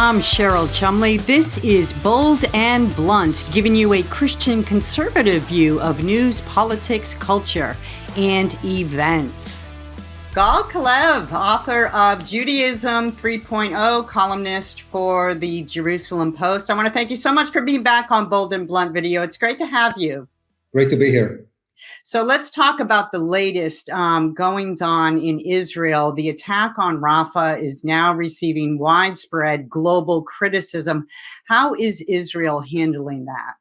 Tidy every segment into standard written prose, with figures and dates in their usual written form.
I'm Cheryl Chumley. This is Bold and Blunt, giving you a Christian conservative view of news, politics, culture, and events. Gal Kalev, author of Judaism 3.0, columnist for the Jerusalem Post. I want to thank you so much for being back on Bold and Blunt video. It's great to have you. Great to be here. So let's talk about the latest goings-on in Israel. The attack on Rafah is now receiving widespread global criticism. How is Israel handling that?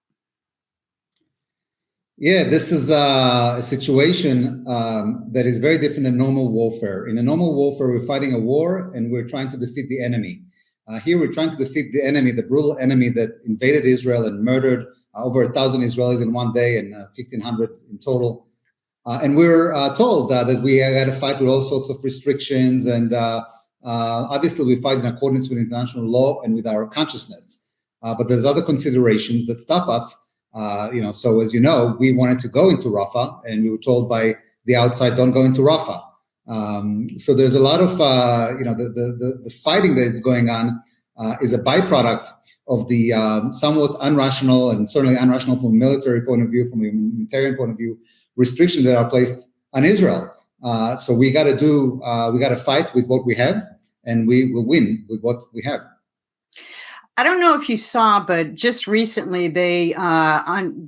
Yeah, this is a situation that is very different than normal warfare. In a normal warfare, we're fighting a war and we're trying to defeat the enemy. Here, we're trying to defeat the enemy, the brutal enemy that invaded Israel and murdered over 1,000 Israelis in one day and 1,500 in total. And we're told that we got to fight with all sorts of restrictions. And obviously, we fight in accordance with international law and with our consciousness. But there's other considerations that stop us. So as you know, we wanted to go into Rafah, and we were told by the outside, don't go into Rafah. So there's a lot of, the fighting that is going on is a byproduct of the somewhat irrational and certainly irrational from a military point of view, from a humanitarian point of view, restrictions that are placed on Israel. So we got to fight with what we have, and we will win with what we have. I don't know if you saw, but just recently they unveiled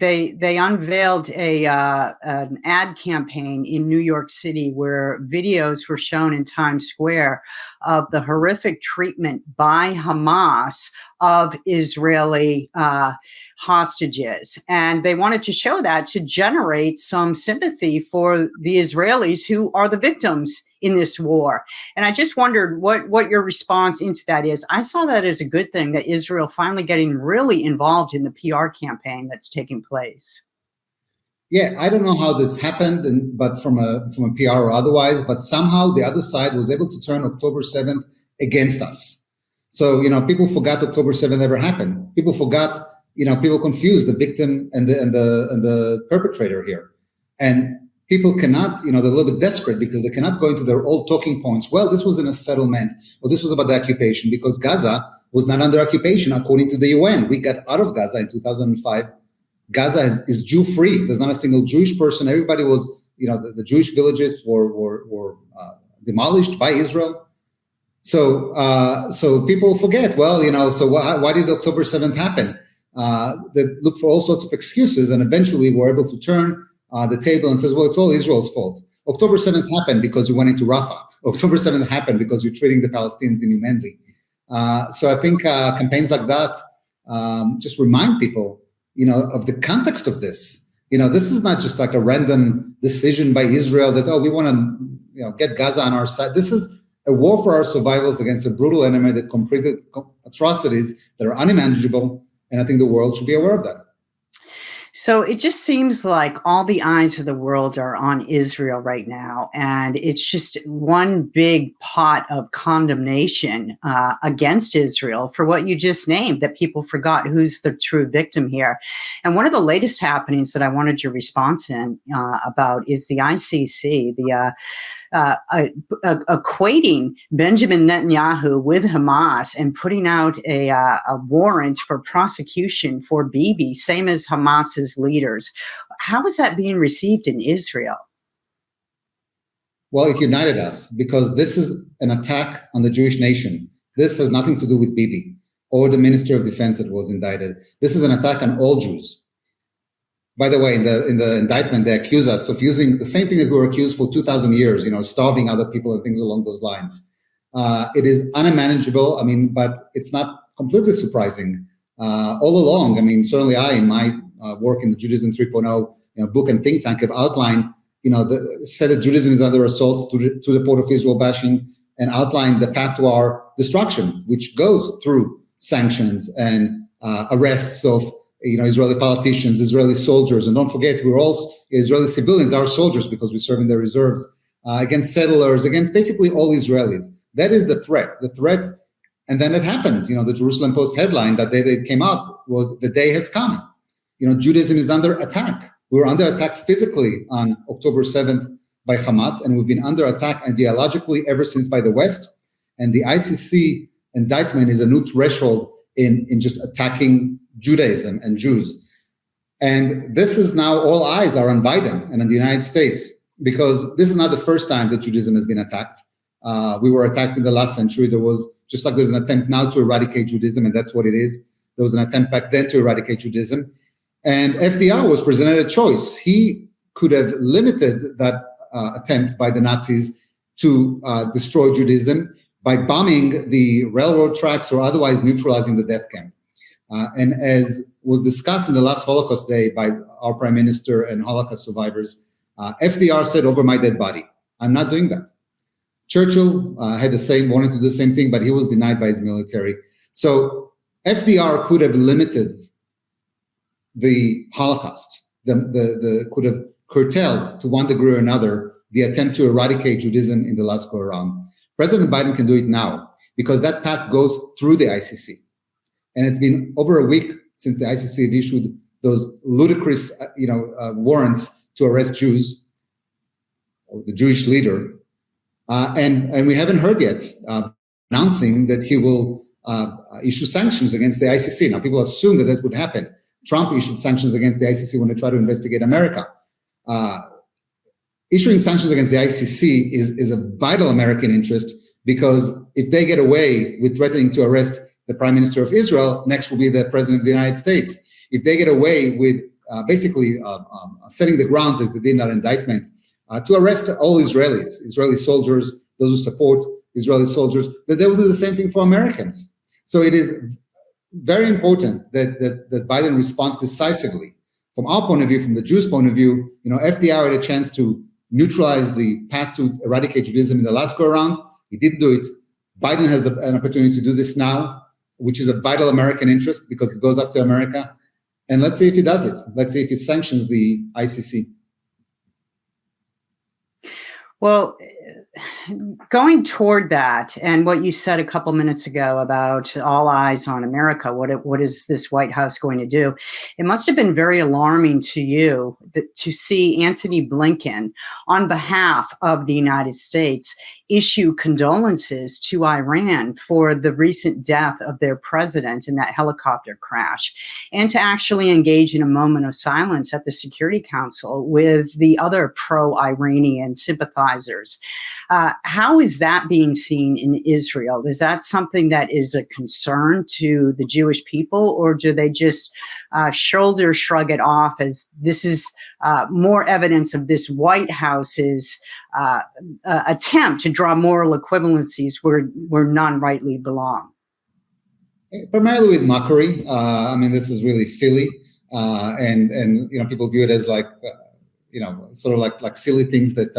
an ad campaign in New York City where videos were shown in Times Square of the horrific treatment by Hamas of Israeli hostages. And they wanted to show that to generate some sympathy for the Israelis who are the victims in this war. And I just wondered what your response into that is. I saw that as a good thing, that Israel finally getting really involved in the PR campaign that's taking place. Yeah, I don't know how this happened, but from a PR or otherwise, but somehow the other side was able to turn October 7th against us. So, people forgot October 7th ever happened. People forgot, people confused the victim and the perpetrator here. And people cannot, they're a little bit desperate because they cannot go into their old talking points. Well, this wasn't a settlement, or this was about the occupation, because Gaza was not under occupation according to the UN. We got out of Gaza in 2005. Gaza is Jew-free. There's not a single Jewish person. Everybody was, the Jewish villages were demolished by Israel. So people forget. Well, so why did October 7th happen? They look for all sorts of excuses, and eventually we're able to turn the table and says, well, it's all Israel's fault. October 7th happened because you went into Rafah. October 7th happened because you're treating the Palestinians inhumanely. So I think campaigns like that just remind people, of the context of this. This is not just like a random decision by Israel that, we want to, get Gaza on our side. This is a war for our survivals against a brutal enemy that completed atrocities that are unimaginable. And I think the world should be aware of that. So it just seems like all the eyes of the world are on Israel right now. And it's just one big pot of condemnation against Israel for what you just named, that people forgot who's the true victim here. And one of the latest happenings that I wanted your response about is the ICC, equating Benjamin Netanyahu with Hamas and putting out a warrant for prosecution for Bibi, same as Hamas's leaders. How is that being received in Israel? Well, it united us because this is an attack on the Jewish nation. This has nothing to do with Bibi or the Minister of Defense that was indicted. This is an attack on all Jews. By the way, in the indictment, they accuse us of using the same thing that we were accused for 2,000 years, starving other people and things along those lines. It is unmanageable. But it's not completely surprising. All along, certainly I, in my work in the Judaism 3.0 book and think tank, have outlined, said that Judaism is under assault to the port of Israel bashing, and outlined the path to our destruction, which goes through sanctions and arrests of Israeli politicians, Israeli soldiers, and don't forget, we're all Israeli civilians, our soldiers, because we serve in the reserves, against settlers, against basically all Israelis. That is the threat. And then it happened. The Jerusalem Post headline that day that it came out was, "The day has come." Judaism is under attack. We were under attack physically on October 7th by Hamas, and we've been under attack ideologically ever since by the West. And the ICC indictment is a new threshold in just attacking Judaism and Jews. And this is now all eyes are on Biden and on the United States, because this is not the first time that Judaism has been attacked. We were attacked in the last century. There was, just like there's an attempt now to eradicate Judaism, and that's what it is. There was an attempt back then to eradicate Judaism. And FDR was presented a choice. He could have limited that attempt by the Nazis to destroy Judaism by bombing the railroad tracks or otherwise neutralizing the death camp. And as was discussed in the last Holocaust Day by our Prime Minister and Holocaust survivors, FDR said, "Over my dead body, I'm not doing that." Churchill wanted to do the same thing, but he was denied by his military. So FDR could have limited the Holocaust, could have curtailed to one degree or another the attempt to eradicate Judaism in the last go around. President Biden can do it now because that path goes through the ICC. And it's been over a week since the ICC had issued those ludicrous, warrants to arrest Jews, or the Jewish leader, and we haven't heard yet announcing that he will issue sanctions against the ICC. Now, people assume that would happen. Trump issued sanctions against the ICC when they tried to investigate America. Issuing sanctions against the ICC is a vital American interest, because if they get away with threatening to arrest the Prime Minister of Israel, next will be the President of the United States. If they get away with setting the grounds, as they did in that indictment, to arrest all Israeli soldiers, those who support Israeli soldiers, that they will do the same thing for Americans. So it is very important that Biden responds decisively. From our point of view, from the Jews' point of view, FDR had a chance to neutralize the path to eradicate Judaism in the last go around. He didn't do it. Biden has an opportunity to do this now, which is a vital American interest because it goes after America. And let's see if he does it. Let's see if he sanctions the ICC. Well, going toward that, and what you said a couple minutes ago about all eyes on America, what is this White House going to do? It must have been very alarming to you to see Antony Blinken, on behalf of the United States, issue condolences to Iran for the recent death of their president in that helicopter crash, and to actually engage in a moment of silence at the Security Council with the other pro-Iranian sympathizers. How is that being seen in Israel? Is that something that is a concern to the Jewish people, or do they just shoulder shrug it off as this is more evidence of this White House's attempt to draw moral equivalencies where none rightly belong? Primarily with mockery. This is really silly, and people view it as sort of like silly things that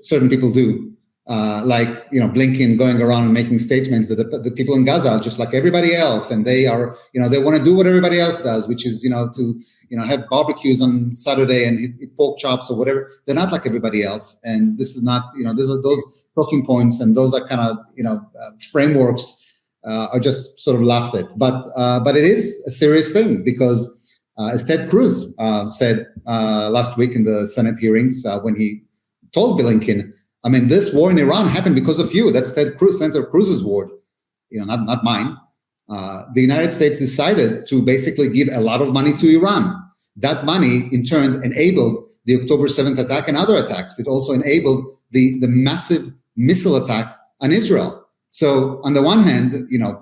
certain people do, Blinken going around and making statements that the people in Gaza are just like everybody else, and they are, they want to do what everybody else does, which is, to have barbecues on Saturday and eat pork chops or whatever. They're not like everybody else, and this is not, those talking points and those are kind of, frameworks are just sort of laughed at. But it is a serious thing because, as Ted Cruz said last week in the Senate hearings, when he told Blinken, this war in Iran happened because of you. That's Ted Cruz, Senator Cruz's word, not mine. The United States decided to basically give a lot of money to Iran. That money, in turn, enabled the October 7th attack and other attacks. It also enabled the massive missile attack on Israel. So on the one hand,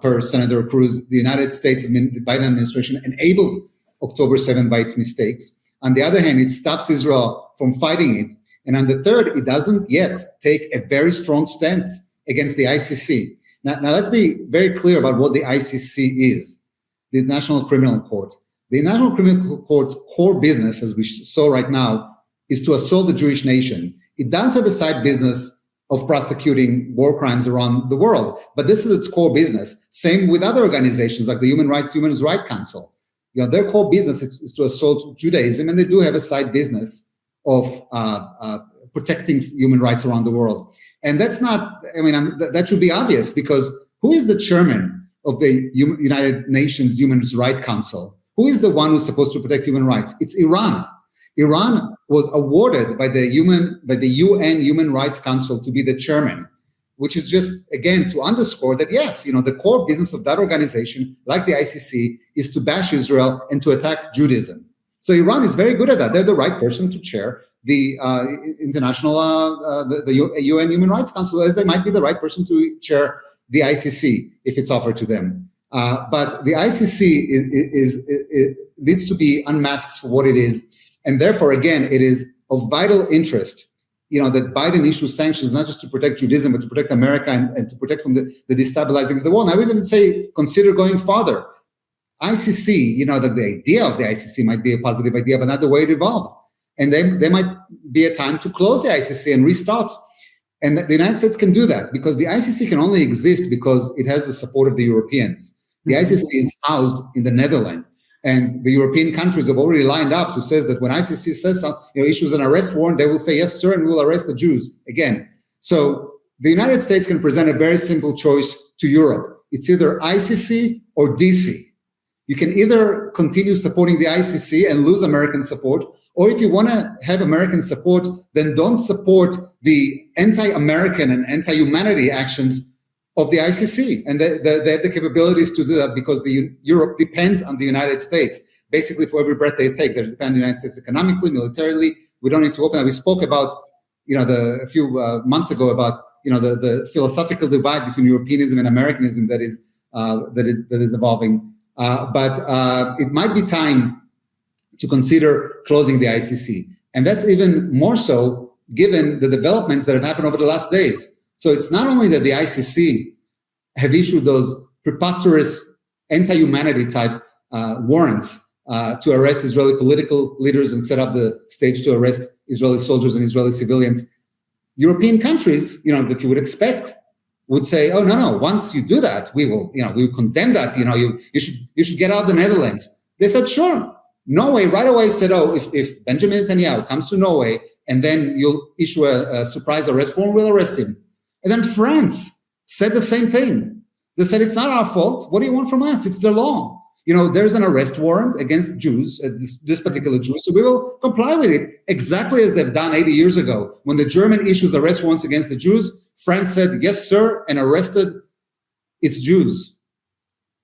per Senator Cruz, the United States, the Biden administration enabled October 7th by its mistakes. On the other hand, it stops Israel from fighting it. And on the third, it doesn't yet take a very strong stance against the ICC. Now let's be very clear about what the ICC is, the International Criminal Court. The International Criminal Court's core business, as we saw right now, is to assault the Jewish nation. It does have a side business of prosecuting war crimes around the world, but this is its core business. Same with other organizations like the Human Rights Council. Their core business is to assault Judaism, and they do have a side business of protecting human rights around the world. And that's not, that should be obvious, because who is the chairman of the United Nations Human Rights Council? Who is the one who's supposed to protect human rights? It's Iran. Iran was awarded by the UN Human Rights Council to be the chairman. which is just, again, to underscore that, yes, the core business of that organization, like the ICC, is to bash Israel and to attack Judaism. So Iran is very good at that. They're the right person to chair the the UN Human Rights Council, as they might be the right person to chair the ICC if it's offered to them. But the ICC needs to be unmasked for what it is. And therefore, again, it is of vital interest, that Biden issues sanctions, not just to protect Judaism, but to protect America and to protect from the destabilizing of the world. And I would even say, consider going farther. ICC, that the idea of the ICC might be a positive idea, but not the way it evolved. And there might be a time to close the ICC and restart. And the United States can do that because the ICC can only exist because it has the support of the Europeans. The ICC is housed in the Netherlands. And the European countries have already lined up to say that when ICC says something, issues an arrest warrant, they will say, yes, sir, and we'll arrest the Jews again. So the United States can present a very simple choice to Europe. It's either ICC or DC. You can either continue supporting the ICC and lose American support, or if you want to have American support, then don't support the anti-American and anti-humanity actions of the ICC, and they have the capabilities to do that because Europe depends on the United States. Basically, for every breath they take, they depend on the United States economically, militarily. We don't need to open that. We spoke about, a few months ago about, the philosophical divide between Europeanism and Americanism that is evolving. But it might be time to consider closing the ICC, and that's even more so given the developments that have happened over the last days. So it's not only that the ICC have issued those preposterous anti-humanity type warrants to arrest Israeli political leaders and set up the stage to arrest Israeli soldiers and Israeli civilians. European countries, that you would expect would say, oh, no, once you do that, we will condemn that. You should get out of the Netherlands. They said, sure. Norway right away said, oh, if Benjamin Netanyahu comes to Norway and then you'll issue a surprise arrest warrant, we'll arrest him. And then France said the same thing. They said, it's not our fault. What do you want from us? It's the law. There's an arrest warrant against Jews, this particular Jew, so we will comply with it, exactly as they've done 80 years ago. When the German issues arrest warrants against the Jews, France said, yes, sir, and arrested its Jews.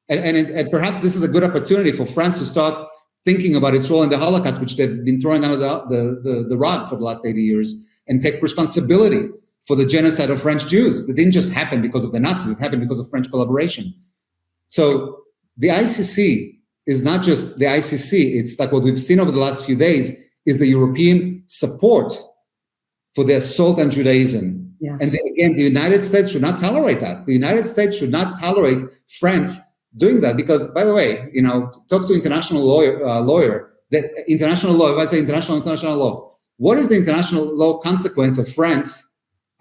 And perhaps this is a good opportunity for France to start thinking about its role in the Holocaust, which they've been throwing under the rug for the last 80 years, and take responsibility for the genocide of French Jews. That didn't just happen because of the Nazis, it happened because of French collaboration. So the ICC is not just the ICC, it's like what we've seen over the last few days is the European support for the assault on Judaism. Yes. And again, the United States should not tolerate that. The United States should not tolerate France doing that because, by the way, talk to international lawyer, that international law, if I say international law, what is the international law consequence of France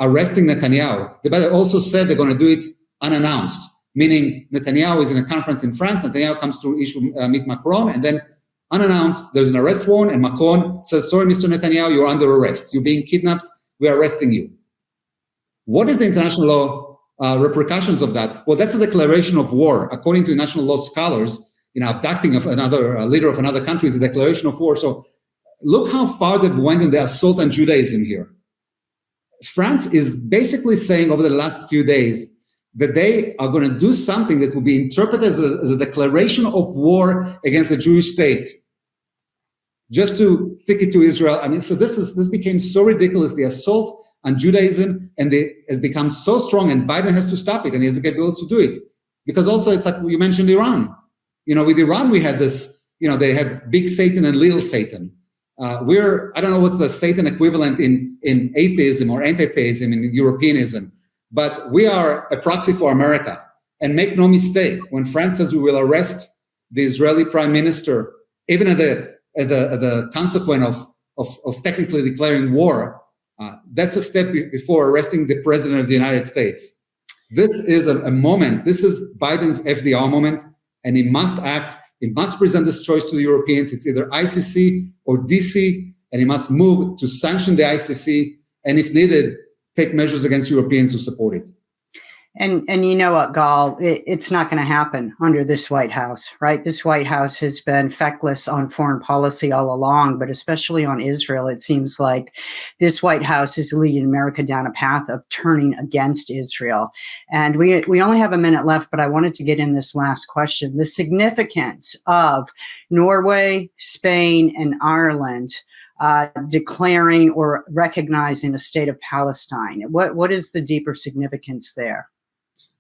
arresting Netanyahu? They also said they're going to do it unannounced, meaning Netanyahu is in a conference in France, Netanyahu comes to meet Macron, and then unannounced, there's an arrest warrant, and Macron says, sorry, Mr. Netanyahu, you're under arrest. You're being kidnapped. We're arresting you. What is the international law repercussions of that? Well, that's a declaration of war. According to international law scholars, abducting of another leader of another country is a declaration of war. So look how far they've went in the assault on Judaism here. France is basically saying over the last few days that they are going to do something that will be interpreted as a declaration of war against the Jewish state, just to stick it to Israel. I mean, so this became so ridiculous, the assault on Judaism, and it has become so strong, and Biden has to stop it, and he has the capabilities to do it. Because also, it's like you mentioned Iran. With Iran, we had this, they have big Satan and little Satan. I don't know what's the Satan equivalent in atheism or anti-theism in Europeanism, but we are a proxy for America. And make no mistake, when France says we will arrest the Israeli prime minister, even at the consequence of technically declaring war, that's a step before arresting the president of the United States. This is a moment. This is Biden's FDR moment, and he must act. He must present this choice to the Europeans. It's either ICC or DC, and he must move to sanction the ICC, and if needed, take measures against Europeans who support it. And you know what, Gal, it's not going to happen under this White House, right? This White House has been feckless on foreign policy all along, but especially on Israel. It seems like this White House is leading America down a path of turning against Israel. And we only have a minute left, but I wanted to get in this last question. The significance of Norway, Spain, and Ireland declaring or recognizing a state of Palestine. What is the deeper significance there?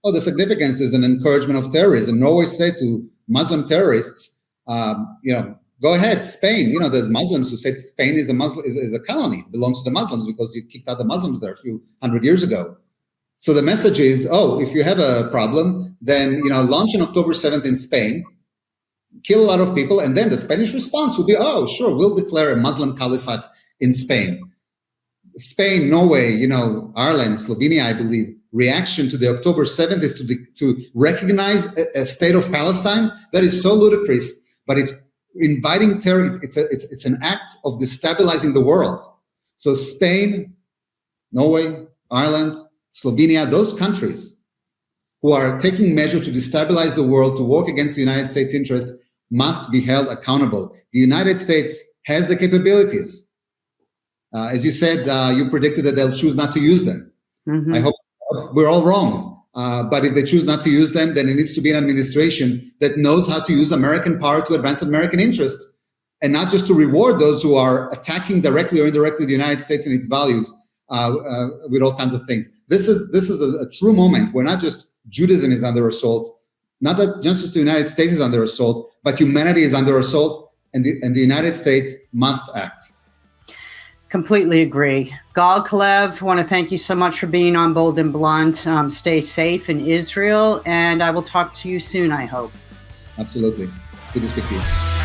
Oh, the significance is an encouragement of terrorism. Norway said to Muslim terrorists, go ahead, Spain. There's Muslims who said Spain is a colony, it belongs to the Muslims because you kicked out the Muslims there a few hundred years ago. So the message is, if you have a problem, then launch on October 7th in Spain, kill a lot of people, and then the Spanish response will be, oh, sure, we'll declare a Muslim caliphate in Spain. Spain, Norway, Ireland, Slovenia, I believe, reaction to the October 7th is to recognize a state of Palestine. That is so ludicrous, but it's inviting terror. It's an act of destabilizing the world. So Spain, Norway, Ireland, Slovenia, those countries who are taking measures to destabilize the world, to work against the United States' interest, must be held accountable. The United States has the capabilities. As you said, you predicted that they'll choose not to use them. Mm-hmm. I hope we're all wrong. But if they choose not to use them, then it needs to be an administration that knows how to use American power to advance American interest, and not just to reward those who are attacking directly or indirectly the United States and its values with all kinds of things. This is a true moment where not just Judaism is under assault, not that just the United States is under assault, but humanity is under assault, and the United States must act. Completely agree. Gal Kalev, I want to thank you so much for being on Bold and Blunt. Stay safe in Israel, and I will talk to you soon, I hope. Absolutely. Good to speak to you.